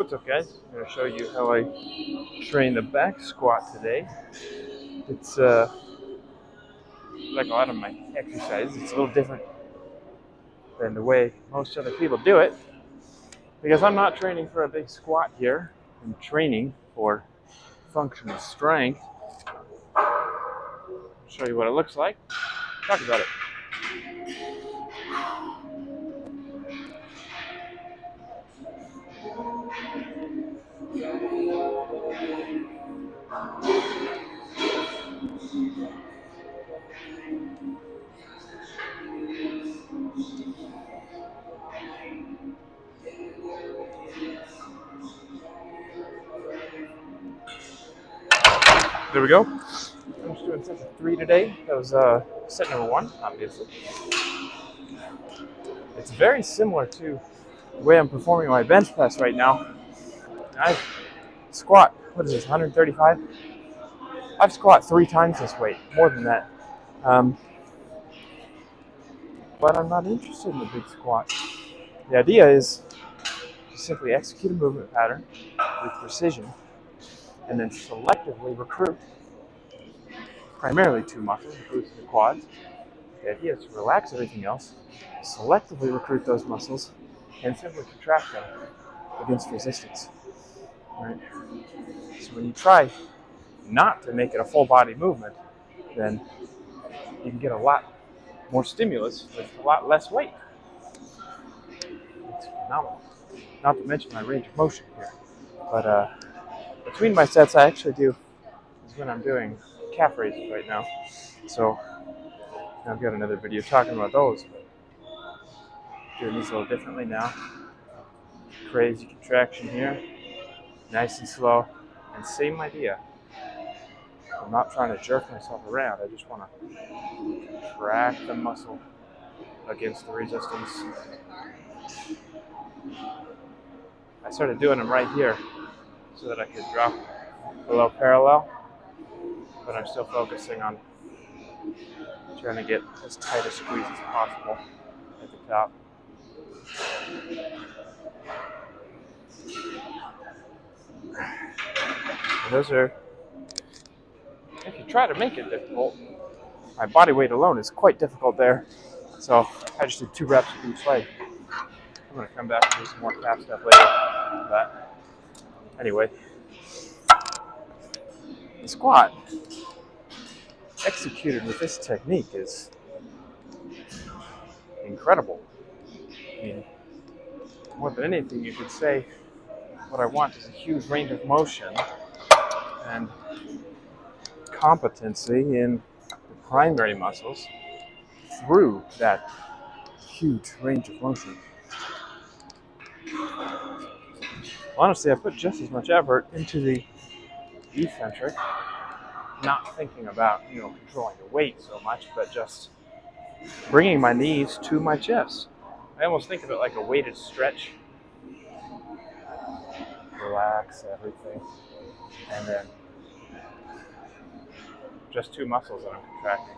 What's up, guys? I'm going to show you how I train the back squat today. It's like a lot of my exercises. It's a little different than the way most other people do it because I'm not training for a big squat here. I'm training for functional strength. I'll show you what it looks like. Talk about it. There we go. I'm just doing set 3 today. That was set number 1, obviously. It's very similar to the way I'm performing my bench press right now. I squat, what is this, 135? I've squat 3 times this weight, more than that. But I'm not interested in the big squat. The idea is to simply execute a movement pattern with precision and then selectively recruit primarily 2 muscles, the glutes and the quads. The idea is to relax everything else, selectively recruit those muscles, and simply contract them against resistance. Right? So when you try not to make it a full body movement, then you can get a lot more stimulus with a lot less weight. It's phenomenal. Not to mention my range of motion here. But between my sets, I actually do is when I'm doing calf raises right now. So I've got another video talking about those. But doing these a little differently now. Crazy contraction here, nice and slow, and same idea. I'm not trying to jerk myself around. I just want to contract the muscle against the resistance. I started doing them right here so that I could drop below parallel, but I'm still focusing on trying to get as tight a squeeze as possible at the top. And those are, if you try to make it difficult, my body weight alone is quite difficult there. So I just did 2 reps with each leg. I'm going to come back and do some more calf stuff later. But anyway, the squat executed with this technique is incredible. I mean, more than anything, you could say what I want is a huge range of motion and competency in the primary muscles through that huge range of motion. Honestly, I put just as much effort into the eccentric, not thinking about, controlling the weight so much, but just bringing my knees to my chest. I almost think of it like a weighted stretch. Relax everything. And then just 2 muscles that I'm contracting.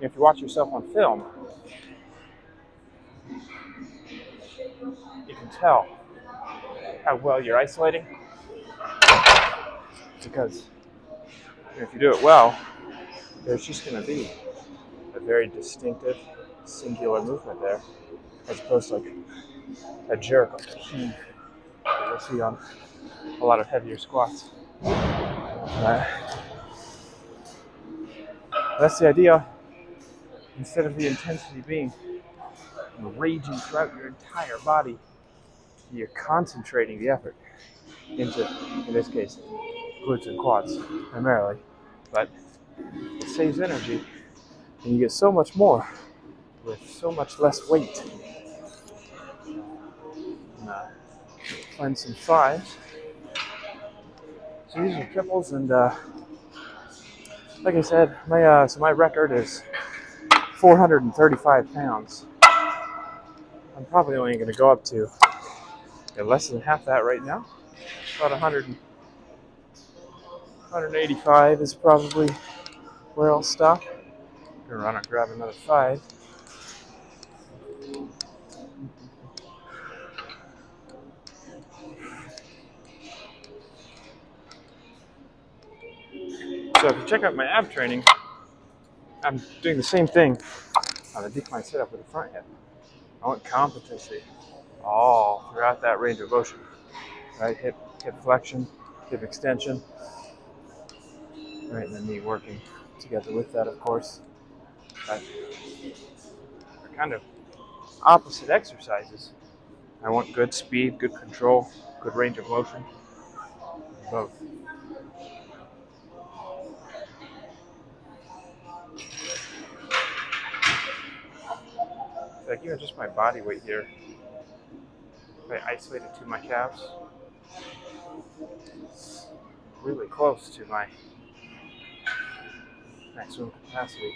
If you watch yourself on film, you can tell how well you're isolating. Because if you do it well, there's just going to be a very distinctive, singular movement there, as opposed to like a jerk, like a heave that you'll see on a lot of heavier squats. That's the idea. Instead of the intensity being raging throughout your entire body, you're concentrating the effort into, in this case, glutes and quads primarily. But it saves energy, and you get so much more with so much less weight. Find some 5s. So these are triples, and like I said, my record is 435 pounds. I'm probably only going to go up to less than half that right now. About 185 is probably where I'll stop. I'm gonna run and grab another 5. So if you check out my ab training, I'm doing the same thing on the decline sit-up with the front hip. I want competency all throughout that range of motion, right? Hip flexion, hip extension, right, and the knee working together with that, of course. But they're kind of opposite exercises. I want good speed, good control, good range of motion, both. Like even just my body weight here, if I isolate it to my calves, it's really close to my maximum capacity.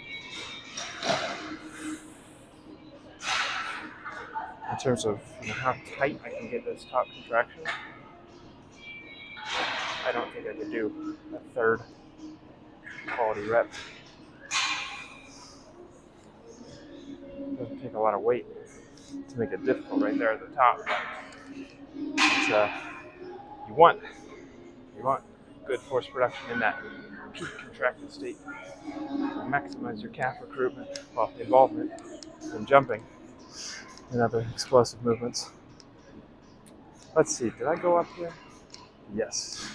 In terms of how tight I can get this top contraction, I don't think I could do a third quality rep. It doesn't take a lot of weight to make it difficult right there at the top. But you want good force production in that peak contracted state to maximize your calf recruitment, well, involvement in jumping and other explosive movements. Let's see, did I go up here? Yes.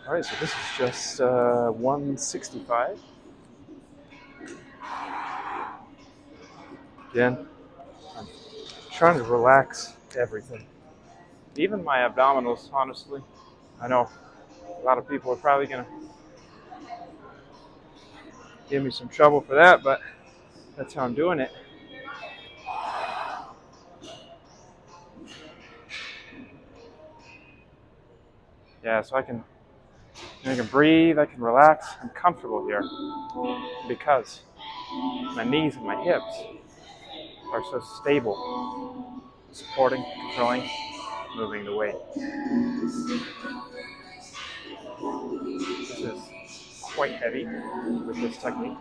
All right, so this is just 165. Again, I'm trying to relax everything. Even my abdominals, honestly. I know a lot of people are probably going to give me some trouble for that, but that's how I'm doing it. Yeah, so I can breathe, I can relax. I'm comfortable here because my knees and my hips are so stable, supporting, controlling, moving the weight. This is quite heavy with this technique.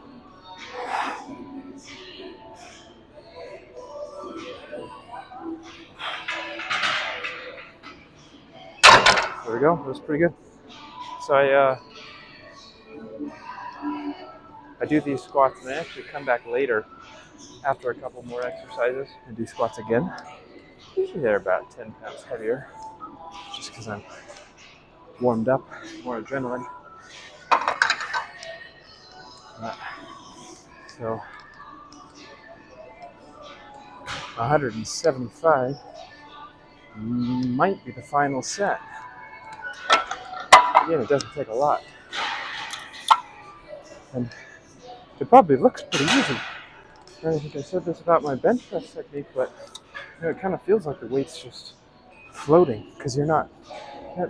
There we go. That was pretty good. So I do these squats and I actually come back later after a couple more exercises and do squats again. Usually they're about 10 pounds heavier, just because I'm warmed up, more adrenaline. So 175 might be the final set. Again, it doesn't take a lot. And it probably looks pretty easy. I think I said this about my bench press technique, but it kind of feels like the weight's just floating because you're not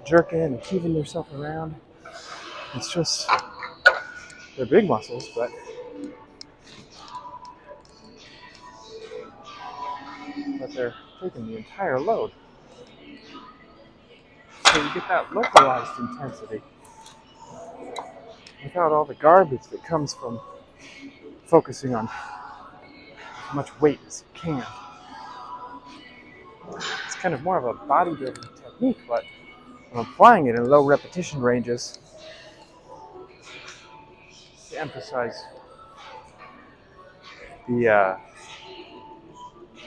jerking and keeping yourself around. It's just, they're big muscles, but they're taking the entire load. So you get that localized intensity without all the garbage that comes from focusing on as much weight as you can. It's kind of more of a bodybuilding technique, but I'm applying it in low repetition ranges to emphasize the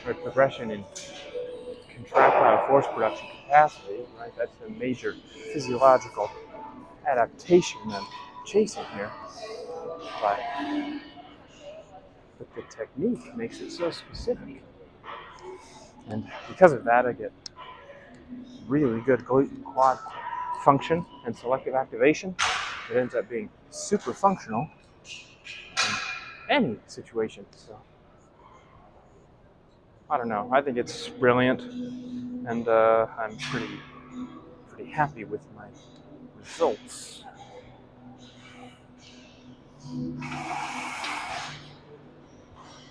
progression in contractile force production capacity, right? That's a major physiological adaptation I'm chasing here. But the technique makes it so specific. And because of that, I get really good glute quad function and selective activation. It ends up being super functional in any situation. So I don't know. I think it's brilliant, and I'm pretty happy with my results.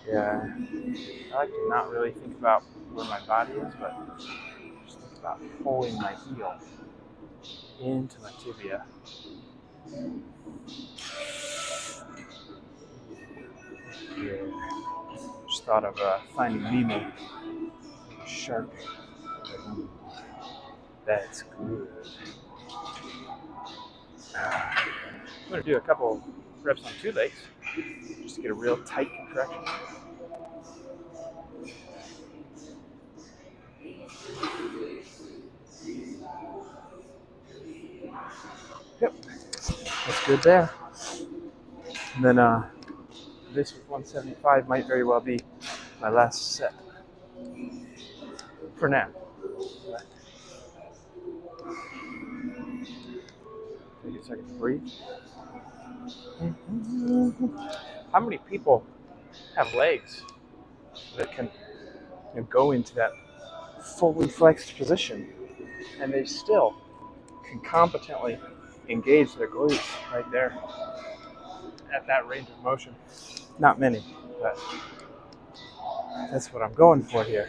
Yeah, I like to not really think about where my body is, but just think about pulling my heel into my tibia Yeah. Just thought of finding Nemo, a shark. That's good. I'm gonna do a couple reps on 2 legs, just to get a real tight contraction. Yep, that's good there. And then this with 175 might very well be my last set for now. Take a second to breathe. How many people have legs that can go into that fully flexed position and they still can competently engage their glutes right there at that range of motion? Not many, but that's what I'm going for here.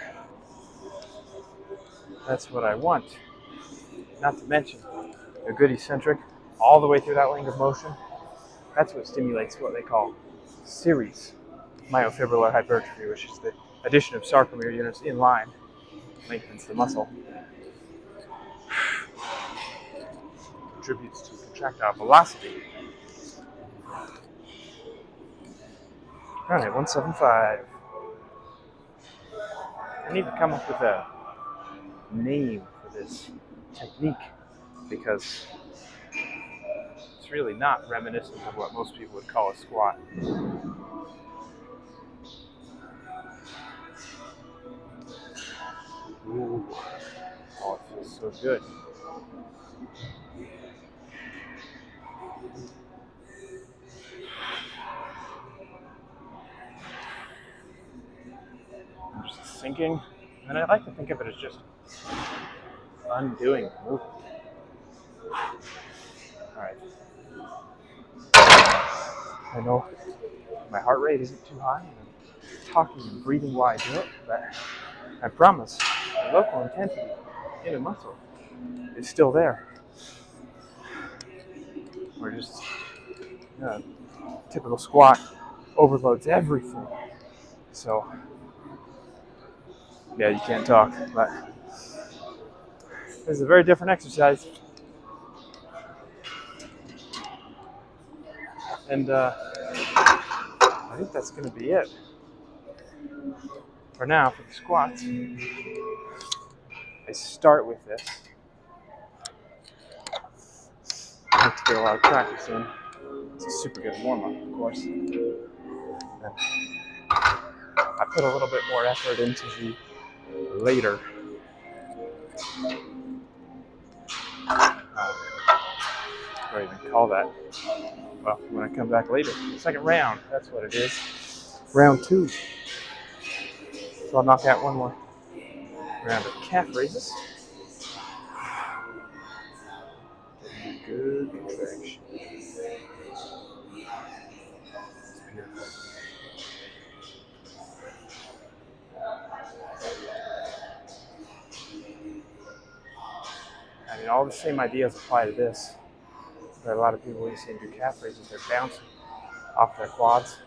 That's what I want. Not to mention a good eccentric all the way through that range of motion. That's what stimulates what they call series myofibrillar hypertrophy, which is the addition of sarcomere units in line, lengthens the muscle, contributes to contractile velocity. All right, 175. I need to come up with a name for this technique because it's really not reminiscent of what most people would call a squat. Ooh. Oh, it feels so good. I'm just sinking, and I like to think of it as just undoing the movement. All right. I know my heart rate isn't too high, and I'm talking and breathing while I do it, but I promise the local intensity in a muscle is still there. Or just typical squat overloads everything. So, yeah, you can't talk, but this is a very different exercise. And I think that's going to be it for now for the squats. I start with this. I have to get a lot of practice in. It's a super good warm-up, of course. And I put a little bit more effort into the later. What do you even call that? Well, when I come back later, second round, that's what it is. Round 2. So I'll knock out one more round of calf raises. Good contraction. I mean, all the same ideas apply to this. But a lot of people, when you see them do calf raises, they're bouncing off their quads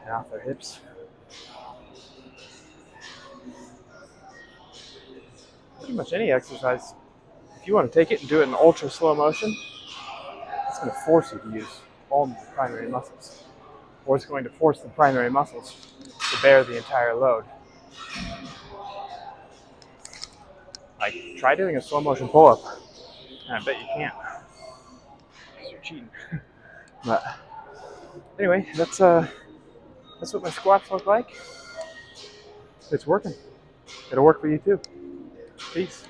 and off their hips. Pretty much any exercise, if you want to take it and do it in ultra slow motion, it's going to force you to use all the primary muscles. Or it's going to force the primary muscles to bear the entire load. Like, try doing a slow motion pull-up, and I bet you can't, because you're cheating. But anyway, that's what my squats look like. It's working. It'll work for you too. Peace.